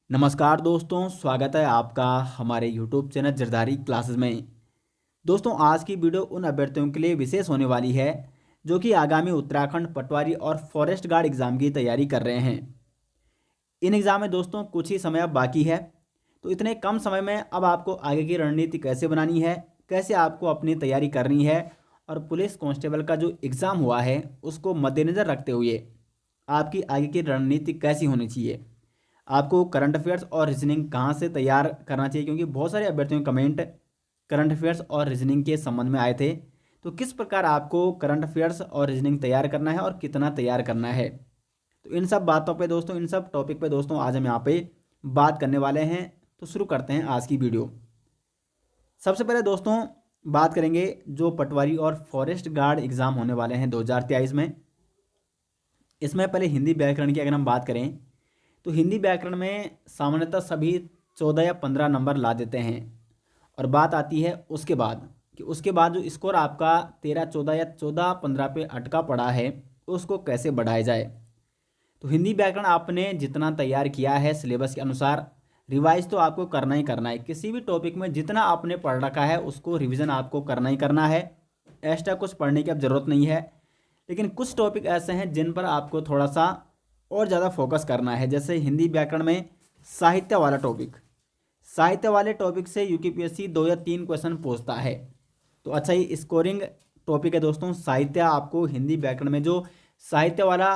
नमस्कार दोस्तों, स्वागत है आपका हमारे YouTube चैनल जरदारी क्लासेस में। दोस्तों, आज की वीडियो उन अभ्यर्थियों के लिए विशेष होने वाली है जो कि आगामी उत्तराखंड पटवारी और फॉरेस्ट गार्ड एग्ज़ाम की तैयारी कर रहे हैं। इन एग्ज़ाम में दोस्तों कुछ ही समय अब बाकी है, तो इतने कम समय में अब आपको आगे की रणनीति कैसे बनानी है, कैसे आपको अपनी तैयारी करनी है और पुलिस कांस्टेबल का जो एग्ज़ाम हुआ है उसको मद्देनज़र रखते हुए आपकी आगे की रणनीति कैसी होनी चाहिए, आपको करंट अफेयर्स और रीजनिंग कहाँ से तैयार करना चाहिए, क्योंकि बहुत सारे अभ्यर्थियों के कमेंट करंट अफेयर्स और रीजनिंग के संबंध में आए थे। तो किस प्रकार आपको करंट अफेयर्स और रीजनिंग तैयार करना है और कितना तैयार करना है, तो इन सब बातों पे दोस्तों, इन सब टॉपिक पे दोस्तों आज हम यहाँ पे बात करने वाले हैं। तो शुरू करते हैं आज की वीडियो। सबसे पहले दोस्तों बात करेंगे जो पटवारी और फॉरेस्ट गार्ड एग्ज़ाम होने वाले हैं 2023 में। इसमें पहले हिंदी व्याकरण की अगर हम बात करें तो हिंदी व्याकरण में सामान्यतः सभी 14 या 15 नंबर ला देते हैं। और बात आती है उसके बाद कि उसके बाद जो स्कोर आपका 13, 14 या 14, 15 पे अटका पड़ा है उसको कैसे बढ़ाया जाए। तो हिंदी व्याकरण आपने जितना तैयार किया है सिलेबस के अनुसार, रिवाइज तो आपको करना ही करना है। किसी भी टॉपिक में जितना आपने पढ़ रखा है उसको रिवीजन आपको करना ही करना है। एक्स्ट्रा कुछ पढ़ने की अब ज़रूरत नहीं है। लेकिन कुछ टॉपिक ऐसे हैं जिन पर आपको थोड़ा सा और ज़्यादा फोकस करना है। जैसे हिंदी व्याकरण में साहित्य वाला टॉपिक, साहित्य वाले टॉपिक से यूकेपीएससी 2 या 3 क्वेश्चन पूछता है। तो अच्छा, ये स्कोरिंग टॉपिक है दोस्तों साहित्य। आपको हिंदी व्याकरण में जो साहित्य वाला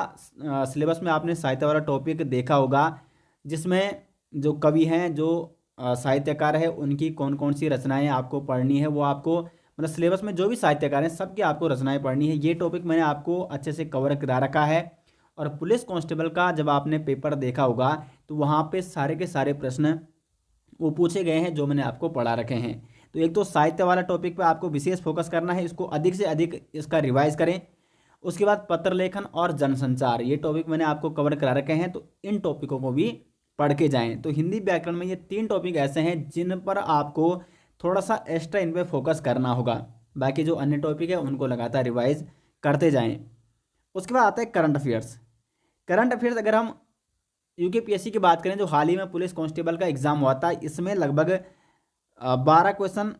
सिलेबस में आपने साहित्य वाला टॉपिक देखा होगा, जिसमें जो कवि हैं, जो साहित्यकार है, उनकी कौन कौन सी रचनाएं आपको पढ़नी है, वो आपको मतलब सिलेबस में जो भी साहित्यकार हैं सबकी आपको रचनाएं पढ़नी है। ये टॉपिक मैंने आपको अच्छे से कवर करा रखा है। और पुलिस कांस्टेबल का जब आपने पेपर देखा होगा तो वहाँ पे सारे के सारे प्रश्न वो पूछे गए हैं जो मैंने आपको पढ़ा रखे हैं। तो एक तो साहित्य वाला टॉपिक पे आपको विशेष फोकस करना है, इसको अधिक से अधिक इसका रिवाइज करें। उसके बाद पत्र लेखन और जनसंचार, ये टॉपिक मैंने आपको कवर करा रखे हैं, तो इन टॉपिकों को भी पढ़ के जाएं। तो हिंदी व्याकरण में ये 3 टॉपिक ऐसे हैं जिन पर आपको थोड़ा सा एक्स्ट्रा इन पर फोकस करना होगा। बाकी जो अन्य टॉपिक है उनको लगातार रिवाइज करते जाएं। उसके बाद आता है करंट अफेयर्स। करंट अफेयर्स अगर हम यूकेपीएससी की बात करें, जो हाल ही में पुलिस कांस्टेबल का एग्ज़ाम हुआ था, इसमें लगभग 12 क्वेश्चन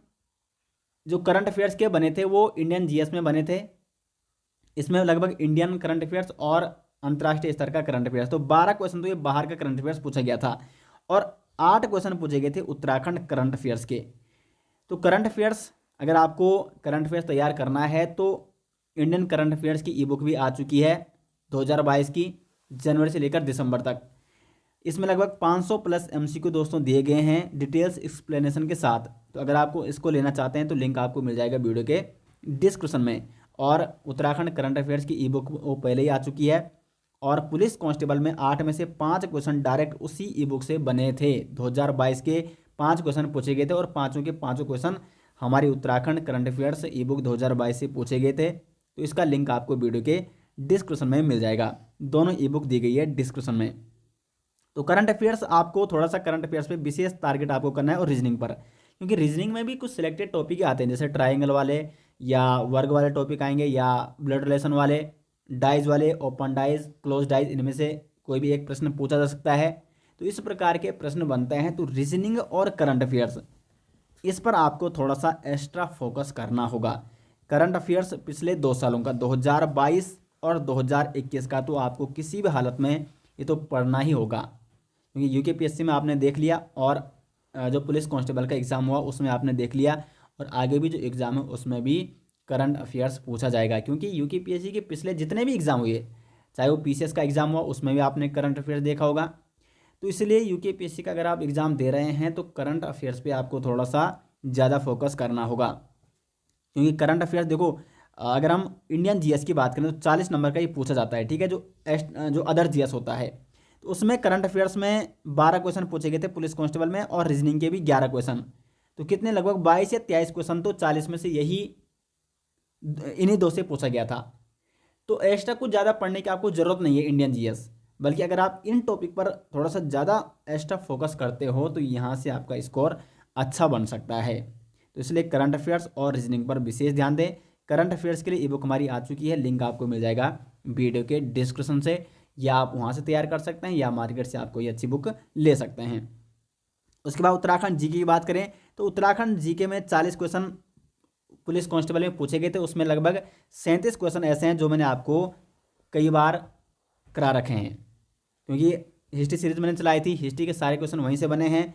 जो करंट अफेयर्स के बने थे वो इंडियन जीएस में बने थे। इसमें लगभग इंडियन करंट अफेयर्स और अंतर्राष्ट्रीय स्तर का करंट अफेयर्स, तो 12 क्वेश्चन तो ये बाहर का करंट अफेयर्स पूछा गया था और 8 क्वेश्चन पूछे गए थे उत्तराखंड करंट अफेयर्स के। तो करंट अफेयर्स अगर आपको करंट अफेयर्स तैयार करना है तो इंडियन करंट अफेयर्स की ई बुक भी आ चुकी है 2022 की, जनवरी से लेकर दिसंबर तक। इसमें लगभग 500 प्लस एमसीक्यू दोस्तों दिए गए हैं डिटेल्स एक्सप्लेनेशन के साथ। तो अगर आपको इसको लेना चाहते हैं तो लिंक आपको मिल जाएगा वीडियो के डिस्क्रिप्शन में। और उत्तराखंड करंट अफेयर्स की ई बुक वो पहले ही आ चुकी है। और पुलिस कांस्टेबल में 8 में से 5 क्वेश्चन डायरेक्ट उसी ई बुक से बने थे। 2022 के 5 क्वेश्चन पूछे गए थे और पाँचों के पाँचों क्वेश्चन हमारी उत्तराखंड करंट अफेयर्स ई बुक 2022 से पूछे गए थे। तो इसका लिंक आपको वीडियो के डिस्क्रिप्शन में मिल जाएगा। दोनों ई बुक दी गई है डिस्क्रिप्शन में। तो करंट अफेयर्स आपको थोड़ा सा करंट अफेयर्स पे विशेष टारगेट आपको करना है और रीजनिंग पर, क्योंकि रीजनिंग में भी कुछ सिलेक्टेड टॉपिक आते हैं, जैसे ट्राइंगल वाले या वर्ग वाले टॉपिक आएंगे, या ब्लड रिलेशन वाले, डाइज वाले, ओपन डाइज, क्लोज डाइज, इनमें से कोई भी एक प्रश्न पूछा जा सकता है। तो इस प्रकार के प्रश्न बनते हैं। तो रीजनिंग और करंट अफेयर्स, इस पर आपको थोड़ा सा एक्स्ट्रा फोकस करना होगा। करंट अफेयर्स पिछले 2 सालों का 2022 और 2021 का तो आपको किसी भी हालत में ये तो पढ़ना ही होगा, क्योंकि यूकेपीएससी में आपने देख लिया और जो पुलिस कांस्टेबल का एग्ज़ाम हुआ उसमें आपने देख लिया, और आगे भी जो एग्ज़ाम है उसमें भी करंट अफेयर्स पूछा जाएगा। क्योंकि यूकेपीएससी के पिछले जितने भी एग्ज़ाम हुए, चाहे वो पीसीएस का एग्ज़ाम हुआ उसमें भी आपने करंट अफेयर्स देखा होगा। तो इसलिए यूकेपीएससी का अगर आप एग्ज़ाम दे रहे हैं तो करंट अफेयर्स पे आपको थोड़ा सा ज़्यादा फोकस करना होगा। क्योंकि करंट अफेयर्स देखो, अगर हम इंडियन जीएस की बात करें तो 40 नंबर का ही पूछा जाता है, ठीक है। जो अदर जीएस होता है तो उसमें करंट अफेयर्स में 12 क्वेश्चन पूछे गए थे पुलिस कांस्टेबल में, और रीजनिंग के भी 11 क्वेश्चन। तो कितने, लगभग 22 या 23 क्वेश्चन तो 40 में से यही इन्हीं 2 से पूछा गया था। तो एक्स्ट्रा कुछ ज़्यादा पढ़ने की आपको ज़रूरत नहीं है इंडियन जीएस, बल्कि अगर आप इन टॉपिक पर थोड़ा सा ज़्यादा एक्स्ट्रा फोकस करते हो तो यहाँ से आपका स्कोर अच्छा बन सकता है। तो इसलिए करंट अफेयर्स और रीजनिंग पर विशेष ध्यान दें। करंट अफेयर्स के लिए ई बुक हमारी आ चुकी है, लिंक आपको मिल जाएगा वीडियो के डिस्क्रिप्शन से, या आप वहाँ से तैयार कर सकते हैं या मार्केट से आप कोई अच्छी बुक ले सकते हैं। उसके बाद उत्तराखंड जीके की बात करें तो उत्तराखंड जीके में 40 क्वेश्चन पुलिस कांस्टेबल में पूछे गए थे। उसमें लगभग 37 क्वेश्चन ऐसे हैं जो मैंने आपको कई बार करा रखे हैं, क्योंकि हिस्ट्री सीरीज मैंने चलाई थी, हिस्ट्री के सारे क्वेश्चन वहीं से बने हैं।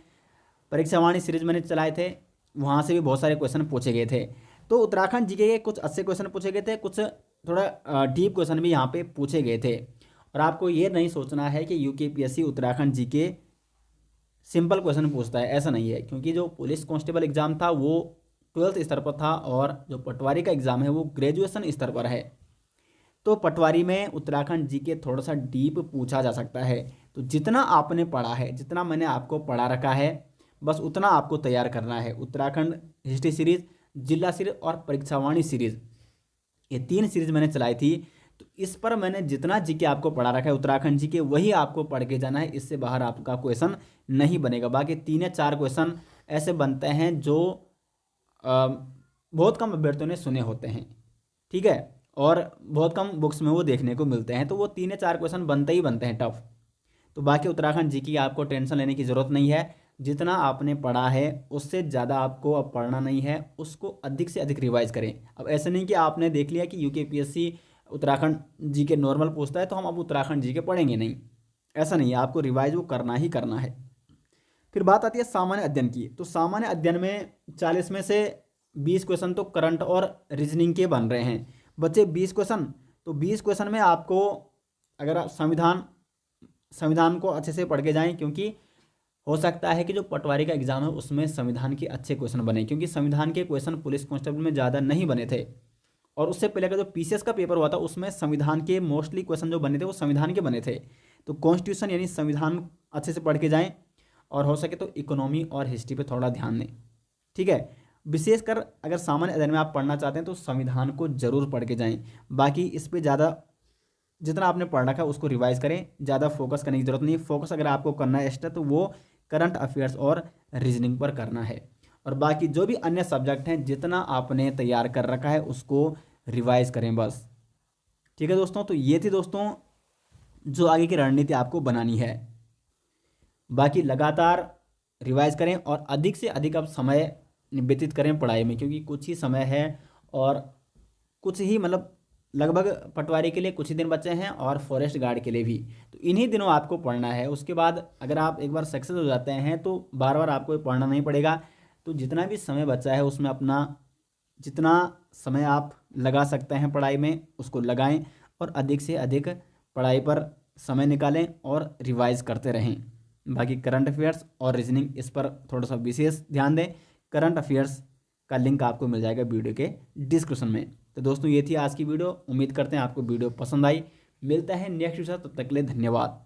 परीक्षावाणी सीरीज मैंने चलाए थे, वहाँ से भी बहुत सारे क्वेश्चन पूछे गए थे। तो उत्तराखंड जीके के कुछ अच्छे क्वेश्चन पूछे गए थे, कुछ थोड़ा डीप क्वेश्चन भी यहाँ पे पूछे गए थे। और आपको ये नहीं सोचना है कि UKPSC Uttarakhand GK simple question पूछता है, ऐसा नहीं है। क्योंकि जो पुलिस कांस्टेबल एग्ज़ाम था वो 12th स्तर पर था और जो पटवारी का एग्ज़ाम है वो ग्रेजुएशन स्तर पर है। तो पटवारी में उत्तराखंड जीके थोड़ा सा डीप पूछा जा सकता है। तो जितना आपने पढ़ा है, जितना मैंने आपको पढ़ा रखा है, बस उतना आपको तैयार करना है। उत्तराखंड हिस्ट्री सीरीज, जिला सीरीज और परीक्षावाणी सीरीज, ये 3 सीरीज मैंने चलाई थी। तो इस पर मैंने जितना जीके आपको पढ़ा रखा है उत्तराखंड जीके, वही आपको पढ़ के जाना है। इससे बाहर आपका क्वेश्चन नहीं बनेगा। बाकी 3 या 4 क्वेश्चन ऐसे बनते हैं जो बहुत कम अभ्यर्थियों ने सुने होते हैं, ठीक है, और बहुत कम बुक्स में वो देखने को मिलते हैं। तो वो 3 या 4 क्वेश्चन बनते ही बनते हैं टफ। तो बाकी उत्तराखंड जीके की आपको टेंशन लेने की ज़रूरत नहीं है। जितना आपने पढ़ा है उससे ज़्यादा आपको अब पढ़ना नहीं है, उसको अधिक से अधिक रिवाइज करें। अब ऐसा नहीं कि आपने देख लिया कि यूकेपीएससी उत्तराखंड जीके नॉर्मल पूछता है तो हम अब उत्तराखंड जीके पढ़ेंगे नहीं, ऐसा नहीं है। आपको रिवाइज वो करना ही करना है। फिर बात आती है सामान्य अध्ययन की। तो सामान्य अध्ययन में 40 में से 20 क्वेश्चन तो करंट और रीजनिंग के बन रहे हैं। बच्चे 20 क्वेश्चन, तो 20 क्वेश्चन में आपको, अगर आप संविधान को अच्छे से पढ़ के जाएं, क्योंकि हो सकता है कि जो पटवारी का एग्जाम है उसमें संविधान के अच्छे क्वेश्चन बने, क्योंकि संविधान के क्वेश्चन पुलिस कांस्टेबल में ज़्यादा नहीं बने थे। और उससे पहले का जो पीसीएस का पेपर हुआ था उसमें संविधान के मोस्टली क्वेश्चन जो बने थे वो संविधान के बने थे। तो कॉन्स्टिट्यूशन यानी संविधान अच्छे से पढ़ के जाएं, और हो सके तो इकोनॉमी और हिस्ट्री पे थोड़ा ध्यान दें, ठीक है। विशेषकर अगर सामान्य अध्ययन में आप पढ़ना चाहते हैं तो संविधान को जरूर पढ़ के जाएं। बाकी इस पे ज़्यादा जितना आपने पढ़ रखा है उसको रिवाइज करें, ज़्यादा फोकस करने की जरूरत नहीं। फोकस अगर आपको करना है एक्स्ट्रा तो वो करंट अफेयर्स और रीजनिंग पर करना है। और बाकी जो भी अन्य सब्जेक्ट हैं जितना आपने तैयार कर रखा है उसको रिवाइज करें बस, ठीक है दोस्तों। तो ये थी दोस्तों जो आगे की रणनीति आपको बनानी है। बाकी लगातार रिवाइज करें और अधिक से अधिक आप समय व्यतीत करें पढ़ाई में, क्योंकि कुछ ही समय है और कुछ ही मतलब लगभग पटवारी के लिए कुछ ही दिन बचे हैं और फॉरेस्ट गार्ड के लिए भी। तो इन्हीं दिनों आपको पढ़ना है। उसके बाद अगर आप एक बार सक्सेस हो जाते हैं तो बार बार आपको पढ़ना नहीं पड़ेगा। तो जितना भी समय बचा है उसमें अपना जितना समय आप लगा सकते हैं पढ़ाई में उसको लगाएं और अधिक से अधिक पढ़ाई पर समय निकालें और रिवाइज करते रहें। बाकी करंट अफेयर्स और रीजनिंग इस पर थोड़ा सा विशेष ध्यान दें। करंट अफेयर्स का लिंक आपको मिल जाएगा वीडियो के डिस्क्रिप्शन में। तो दोस्तों ये थी आज की वीडियो। उम्मीद करते हैं आपको वीडियो पसंद आई। मिलता है नेक्स्ट वीडियो, तब तक के लिए धन्यवाद।